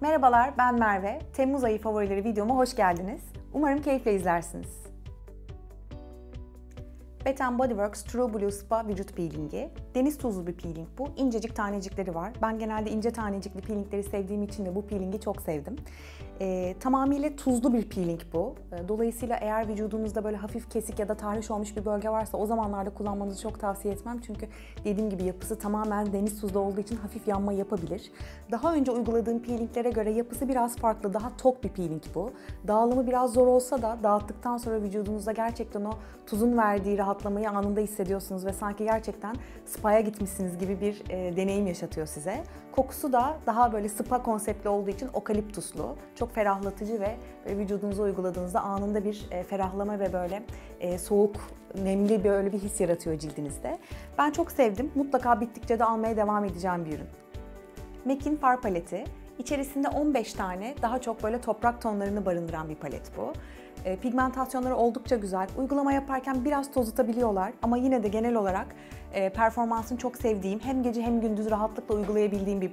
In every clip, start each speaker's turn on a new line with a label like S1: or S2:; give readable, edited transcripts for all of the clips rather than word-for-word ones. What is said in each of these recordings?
S1: Merhabalar, ben Merve. Temmuz ayı favorileri videoma hoş geldiniz. Umarım keyifle izlersiniz. Bath & Body Works True Blue Spa vücut peelingi. Deniz tuzlu bir peeling bu. İncecik tanecikleri var. Ben genelde ince tanecikli peelingleri sevdiğim için de bu peelingi çok sevdim. Tamamıyla tuzlu bir peeling bu. Dolayısıyla eğer vücudunuzda böyle hafif kesik ya da tahriş olmuş bir bölge varsa o zamanlarda kullanmanızı çok tavsiye etmem. Çünkü dediğim gibi yapısı tamamen deniz tuzlu olduğu için hafif yanma yapabilir. Daha önce uyguladığım peelinglere göre yapısı biraz farklı, daha tok bir peeling bu. Dağılımı biraz zor olsa da dağıttıktan sonra vücudunuzda gerçekten o tuzun verdiği rahatlamayı anında hissediyorsunuz ve sanki gerçekten spa'ya gitmişsiniz gibi bir deneyim yaşatıyor size. Kokusu da daha böyle spa konseptli olduğu için okaliptuslu. Çok ferahlatıcı ve vücudunuza uyguladığınızda anında bir ferahlama ve böyle soğuk, nemli böyle bir his yaratıyor cildinizde. Ben çok sevdim. Mutlaka bittikçe de almaya devam edeceğim bir ürün. MAC'in far paleti. İçerisinde 15 tane daha çok böyle toprak tonlarını barındıran bir palet bu. Pigmentasyonları oldukça güzel. Uygulama yaparken biraz tozutabiliyorlar ama yine de genel olarak performansını çok sevdiğim, hem gece hem gündüz rahatlıkla uygulayabildiğim bir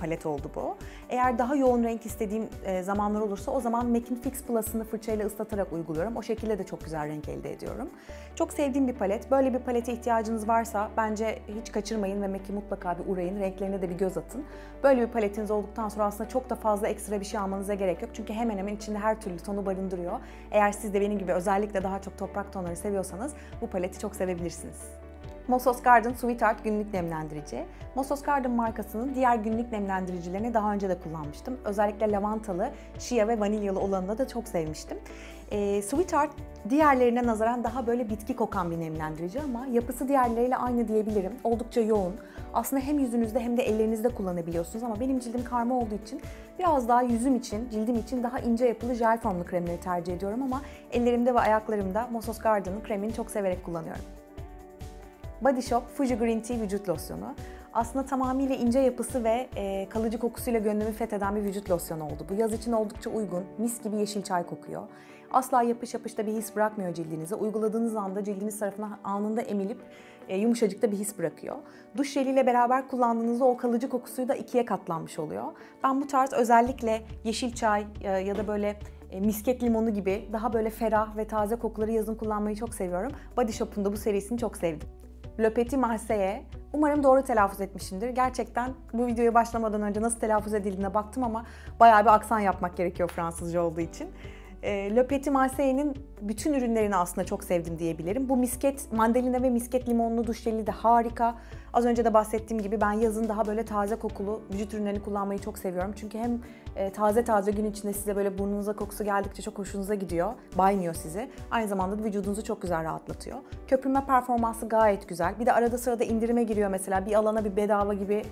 S1: palet oldu bu. Eğer daha yoğun renk istediğim zamanlar olursa o zaman MAC'in Fix Plus'ını fırçayla ıslatarak uyguluyorum. O şekilde de çok güzel renk elde ediyorum. Çok sevdiğim bir palet. Böyle bir palete ihtiyacınız varsa bence hiç kaçırmayın ve MAC'i mutlaka bir uğrayın. Renklerine de bir göz atın. Böyle bir paletiniz olduktan sonra aslında çok da fazla ekstra bir şey almanıza gerek yok. Çünkü hemen hemen içinde her türlü tonu barındırıyor. Eğer siz de benim gibi özellikle daha çok toprak tonları seviyorsanız bu paleti çok sevebilirsiniz. Mossos Garden Sweetheart günlük nemlendirici. Mossos Garden markasının diğer günlük nemlendiricilerini daha önce de kullanmıştım. Özellikle lavantalı, şia ve vanilyalı olanını da çok sevmiştim. Sweetheart diğerlerine nazaran daha böyle bitki kokan bir nemlendirici ama yapısı diğerleriyle aynı diyebilirim. Oldukça yoğun. Aslında hem yüzünüzde hem de ellerinizde kullanabiliyorsunuz ama benim cildim karma olduğu için biraz daha yüzüm için, cildim için daha ince yapılı jel formlu kremleri tercih ediyorum ama ellerimde ve ayaklarımda Mossos Garden'ın kremini çok severek kullanıyorum. Body Shop Fuji Green Tea vücut losyonu. Aslında tamamıyla ince yapısı ve kalıcı kokusuyla gönlümü fetheden bir vücut losyonu oldu. Bu yaz için oldukça uygun, mis gibi yeşil çay kokuyor. Asla yapış yapışta bir his bırakmıyor cildinize. Uyguladığınız anda cildiniz tarafına anında emilip yumuşacıkta bir his bırakıyor. Duş jeliyle beraber kullandığınızda o kalıcı kokusuyu da ikiye katlanmış oluyor. Ben bu tarz özellikle yeşil çay ya da böyle misket limonu gibi daha böyle ferah ve taze kokuları yazın kullanmayı çok seviyorum. Body Shop'un da bu serisini çok sevdim. Le Petit Marseillais. Umarım doğru telaffuz etmişimdir. Gerçekten bu videoya başlamadan önce nasıl telaffuz edildiğine baktım ama bayağı bir aksan yapmak gerekiyor Fransızca olduğu için. Le Petit Marseillaies'in bütün ürünlerini aslında çok sevdim diyebilirim. Bu misket, mandalina ve misket limonlu duş jeli de harika. Az önce de bahsettiğim gibi ben yazın daha böyle taze kokulu vücut ürünlerini kullanmayı çok seviyorum. Çünkü hem taze taze gün içinde size böyle burnunuza kokusu geldikçe çok hoşunuza gidiyor. Baymıyor sizi. Aynı zamanda da vücudunuzu çok güzel rahatlatıyor. Köpürme performansı gayet güzel. Bir de arada sırada indirime giriyor mesela. Bir alana bir bedava gibi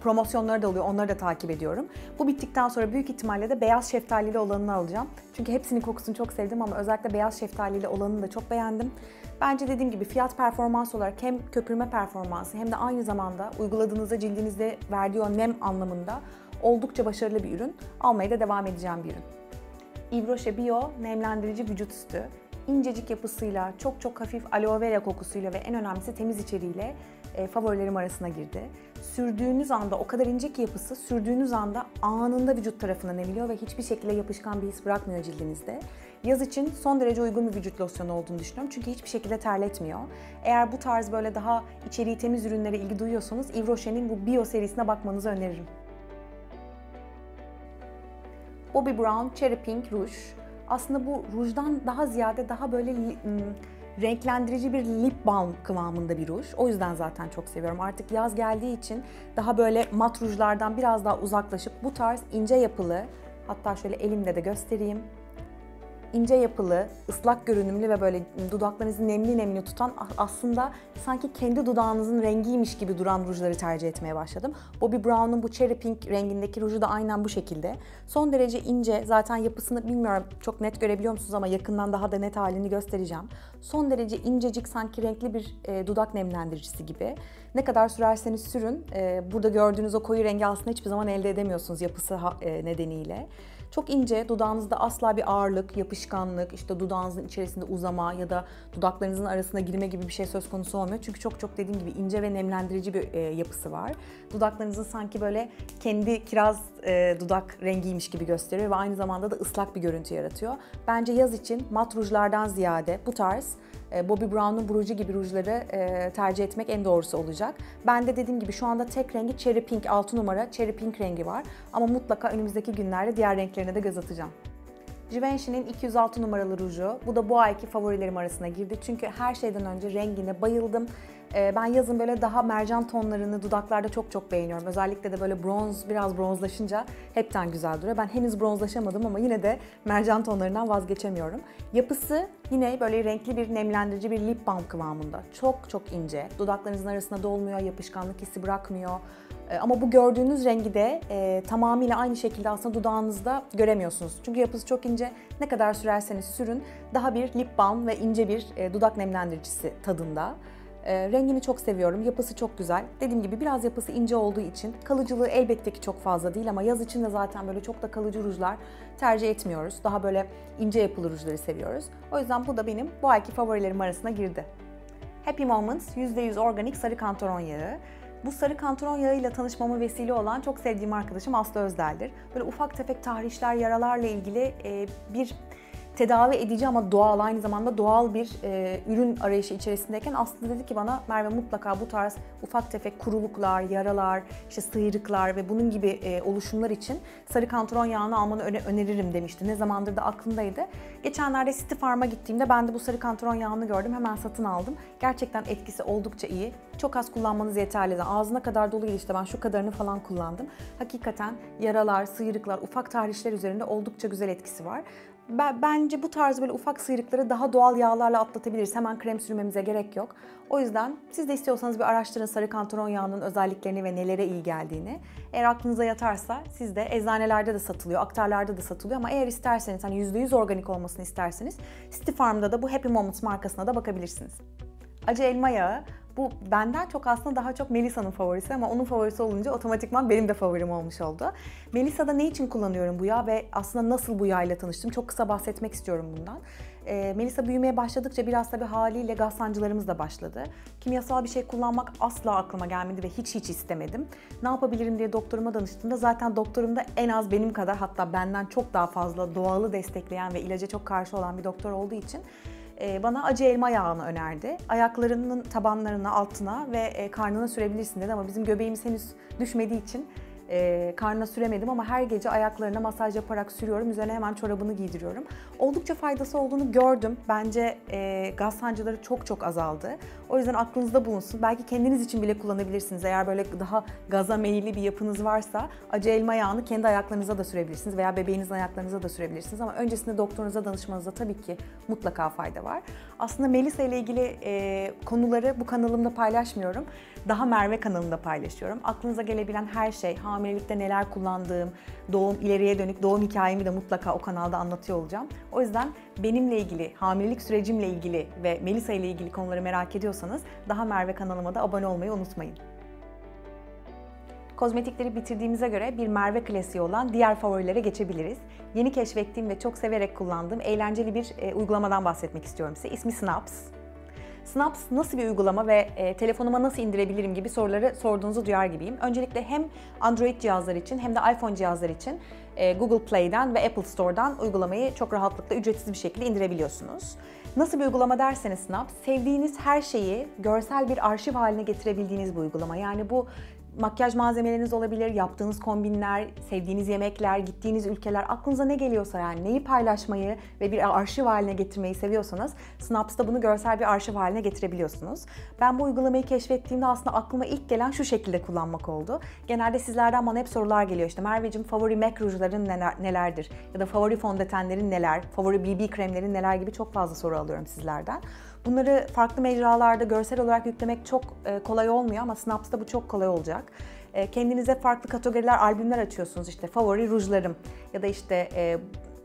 S1: promosyonları da oluyor. Onları da takip ediyorum. Bu bittikten sonra büyük ihtimalle de beyaz şeftalili olanını alacağım. Çünkü hepsinin kokusunu çok sevdim ama özellikle beyaz şeftalili olanını da çok beğendim. Bence dediğim gibi fiyat performans olarak hem köpürme performansı hem de aynı zamanda uyguladığınızda cildinizde verdiği o nem anlamında oldukça başarılı bir ürün. Almaya da devam edeceğim bir ürün. Yves Rocher Bio nemlendirici vücut sütü. İncecik yapısıyla, çok hafif aloe vera kokusuyla ve en önemlisi temiz içeriğiyle favorilerim arasına girdi. Sürdüğünüz anda o kadar ince ki yapısı, sürdüğünüz anda anında vücut tarafından emiliyor ve hiçbir şekilde yapışkan bir his bırakmıyor cildinizde. Yaz için son derece uygun bir vücut losyonu olduğunu düşünüyorum çünkü hiçbir şekilde terletmiyor. Eğer bu tarz böyle daha içeriği temiz ürünlere ilgi duyuyorsanız Yves Rocher'in bu Bio serisine bakmanızı öneririm. Bobbi Brown Cherry Pink Ruj. Aslında bu rujdan daha ziyade daha böyle renklendirici bir lip balm kıvamında bir ruj. O yüzden zaten çok seviyorum. Artık yaz geldiği için daha böyle mat rujlardan biraz daha uzaklaşıp bu tarz ince yapılı, hatta şöyle elimde de göstereyim. İnce yapılı, ıslak görünümlü ve böyle dudaklarınızı nemli nemli tutan aslında sanki kendi dudağınızın rengiymiş gibi duran rujları tercih etmeye başladım. Bobbi Brown'un bu Cherry Pink rengindeki ruju da aynen bu şekilde. Son derece ince, zaten yapısını bilmiyorum çok net görebiliyor musunuz ama yakından daha da net halini göstereceğim. Son derece incecik sanki renkli bir dudak nemlendiricisi gibi. Ne kadar sürerseniz sürün, burada gördüğünüz o koyu rengi aslında hiçbir zaman elde edemiyorsunuz yapısı nedeniyle. Çok ince, dudağınızda asla bir ağırlık, yapışkanlık yapışkanlık, işte dudağınızın içerisinde uzama ya da dudaklarınızın arasına girme gibi bir şey söz konusu olmuyor. Çünkü çok dediğim gibi ince ve nemlendirici bir yapısı var. Dudaklarınızın sanki böyle kendi kiraz dudak rengiymiş gibi gösteriyor ve aynı zamanda da ıslak bir görüntü yaratıyor. Bence yaz için mat rujlardan ziyade bu tarz Bobbi Brown'un bu ruju gibi rujları tercih etmek en doğrusu olacak. Ben de dediğim gibi şu anda tek rengi Cherry Pink, 6 numara Cherry Pink rengi var. Ama mutlaka önümüzdeki günlerde diğer renklerine de göz atacağım. Givenchy'nin 206 numaralı ruju. Bu da bu ayki favorilerim arasına girdi. Çünkü her şeyden önce rengine bayıldım. Ben yazın böyle daha mercan tonlarını dudaklarda çok beğeniyorum. Özellikle de böyle biraz bronzlaşınca hepten güzel duruyor. Ben henüz bronzlaşamadım ama yine de mercan tonlarından vazgeçemiyorum. Yapısı yine böyle renkli bir nemlendirici bir lip balm kıvamında. Çok ince. Dudaklarınızın arasına dolmuyor, yapışkanlık hissi bırakmıyor. Ama bu gördüğünüz rengi de tamamıyla aynı şekilde aslında dudağınızda göremiyorsunuz. Çünkü yapısı çok ince. Ne kadar sürerseniz sürün daha bir lip balm ve ince bir dudak nemlendiricisi tadında. Rengini çok seviyorum. Yapısı çok güzel. Dediğim gibi biraz yapısı ince olduğu için kalıcılığı elbette ki çok fazla değil ama yaz için de zaten böyle çok da kalıcı rujlar tercih etmiyoruz. Daha böyle ince yapılı rujları seviyoruz. O yüzden bu da benim bu ayki favorilerim arasına girdi. Happy Moments %100 organik sarı kantaron yağı. Bu sarı kantaron yağıyla tanışmama vesile olan çok sevdiğim arkadaşım Aslı Özdel'dir. Böyle ufak tefek tahrişler, yaralarla ilgili bir tedavi edici ama doğal, aynı zamanda doğal bir ürün arayışı içerisindeyken Aslı dedi ki bana, Merve mutlaka bu tarz ufak tefek kuruluklar, yaralar, işte sıyrıklar ve bunun gibi oluşumlar için sarı kantaron yağını almanı öneririm demişti. Ne zamandır da aklımdaydı. Geçenlerde City Farm'a gittiğimde ben de bu sarı kantaron yağını gördüm. Hemen satın aldım. Gerçekten etkisi oldukça iyi. Çok az kullanmanız yeterli. Ağzına kadar doluydu, işte ben şu kadarını falan kullandım. Hakikaten yaralar, sıyrıklar, ufak tahrişler üzerinde oldukça güzel etkisi var. Bence bu tarz böyle ufak sıyrıkları daha doğal yağlarla atlatabiliriz. Hemen krem sürmemize gerek yok. O yüzden siz de istiyorsanız bir araştırın sarı kantaron yağının özelliklerini ve nelere iyi geldiğini. Eğer aklınıza yatarsa siz de eczanelerde de satılıyor, aktarlarda da satılıyor ama eğer isterseniz hani %100 organik olmasını isterseniz City Farm'da da bu Happy Moments markasına da bakabilirsiniz. Acı elma yağı. Bu benden çok aslında daha çok Melisa'nın favorisi ama onun favorisi olunca otomatikman benim de favorim olmuş oldu. Melisa'da ne için kullanıyorum bu yağı ve aslında nasıl bu yağ ile tanıştım? Çok kısa bahsetmek istiyorum bundan. Melisa büyümeye başladıkça biraz tabii haliyle gaz sancılarımız da başladı. Kimyasal bir şey kullanmak asla aklıma gelmedi ve hiç istemedim. Ne yapabilirim diye doktoruma danıştığımda zaten doktorum da en az benim kadar, hatta benden çok daha fazla doğalı destekleyen ve ilaca çok karşı olan bir doktor olduğu için bana acı elma yağını önerdi. Ayaklarının tabanlarına, altına ve karnına sürebilirsin dedi ama bizim göbeğimiz henüz düşmediği için karnına süremedim ama her gece ayaklarına masaj yaparak sürüyorum. Üzerine hemen çorabını giydiriyorum. Oldukça faydası olduğunu gördüm. Bence gaz sancıları çok azaldı. O yüzden aklınızda bulunsun. Belki kendiniz için bile kullanabilirsiniz. Eğer böyle daha gaza meyilli bir yapınız varsa acı elma yağını kendi ayaklarınıza da sürebilirsiniz veya bebeğinizin ayaklarınıza da sürebilirsiniz. Ama öncesinde doktorunuza danışmanızda tabii ki mutlaka fayda var. Aslında Melisa ile ilgili konuları bu kanalımda paylaşmıyorum. Daha Merve kanalında paylaşıyorum. Aklınıza gelebilen her şey, hamilelikte neler kullandığım, ileriye dönük doğum hikayemi de mutlaka o kanalda anlatıyor olacağım. O yüzden benimle ilgili, hamilelik sürecimle ilgili ve Melisa ile ilgili konuları merak ediyorsanız Daha Merve kanalıma da abone olmayı unutmayın. Kozmetikleri bitirdiğimize göre bir Merve klasiği olan diğer favorilere geçebiliriz. Yeni keşfettiğim ve çok severek kullandığım eğlenceli bir uygulamadan bahsetmek istiyorum size. İsmi Snaps. Snaps nasıl bir uygulama ve telefonuma nasıl indirebilirim gibi soruları sorduğunuzu duyar gibiyim. Öncelikle hem Android cihazlar için hem de iPhone cihazlar için Google Play'den ve Apple Store'dan uygulamayı çok rahatlıkla ücretsiz bir şekilde indirebiliyorsunuz. Nasıl bir uygulama derseniz Snaps, sevdiğiniz her şeyi görsel bir arşiv haline getirebildiğiniz bir uygulama. Yani bu makyaj malzemeleriniz olabilir, yaptığınız kombinler, sevdiğiniz yemekler, gittiğiniz ülkeler, aklınıza ne geliyorsa yani neyi paylaşmayı ve bir arşiv haline getirmeyi seviyorsanız Snaps'ta bunu görsel bir arşiv haline getirebiliyorsunuz. Ben bu uygulamayı keşfettiğimde aslında aklıma ilk gelen şu şekilde kullanmak oldu. Genelde sizlerden bana hep sorular geliyor, işte Merveciğim favori MAC rujların nelerdir ya da favori fondötenlerin neler, favori BB kremlerin neler gibi çok fazla soru alıyorum sizlerden. Bunları farklı mecralarda görsel olarak yüklemek çok kolay olmuyor ama Snaps'ta bu çok kolay olacak. Kendinize farklı kategoriler, albümler açıyorsunuz, işte favori rujlarım ya da işte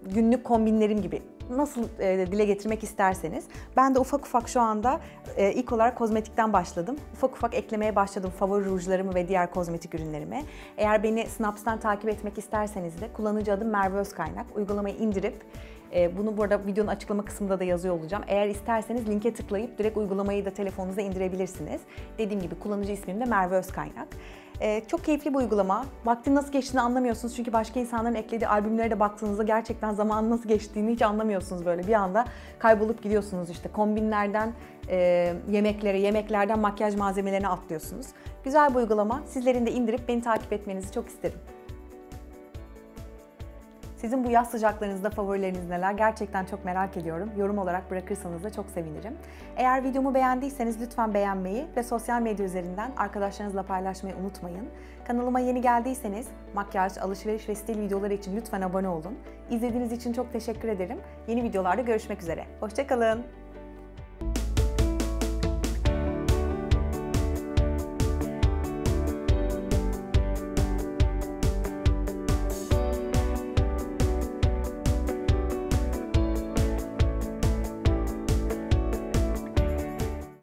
S1: günlük kombinlerim gibi nasıl dile getirmek isterseniz. Ben de ufak ufak şu anda ilk olarak kozmetikten başladım. Ufak ufak eklemeye başladım favori rujlarımı ve diğer kozmetik ürünlerimi. Eğer beni Snaps'tan takip etmek isterseniz de kullanıcı adım Merve Özkaynak. Uygulamayı indirip bunu burada videonun açıklama kısmında da yazıyor olacağım. Eğer isterseniz linke tıklayıp direkt uygulamayı da telefonunuza indirebilirsiniz. Dediğim gibi kullanıcı ismim de Merve Özkaynak. Çok keyifli bir uygulama. Vaktin nasıl geçtiğini anlamıyorsunuz çünkü başka insanların eklediği albümlere de baktığınızda gerçekten zamanın nasıl geçtiğini hiç anlamıyorsunuz böyle. Bir anda kaybolup gidiyorsunuz işte kombinlerden yemeklere, yemeklerden makyaj malzemelerine atlıyorsunuz. Güzel bir uygulama. Sizlerin de indirip beni takip etmenizi çok isterim. Sizin bu yaz sıcaklarınızda favorileriniz neler? Gerçekten çok merak ediyorum. Yorum olarak bırakırsanız da çok sevinirim. Eğer videomu beğendiyseniz lütfen beğenmeyi ve sosyal medya üzerinden arkadaşlarınızla paylaşmayı unutmayın. Kanalıma yeni geldiyseniz makyaj, alışveriş ve stil videoları için lütfen abone olun. İzlediğiniz için çok teşekkür ederim. Yeni videolarda görüşmek üzere. Hoşça kalın.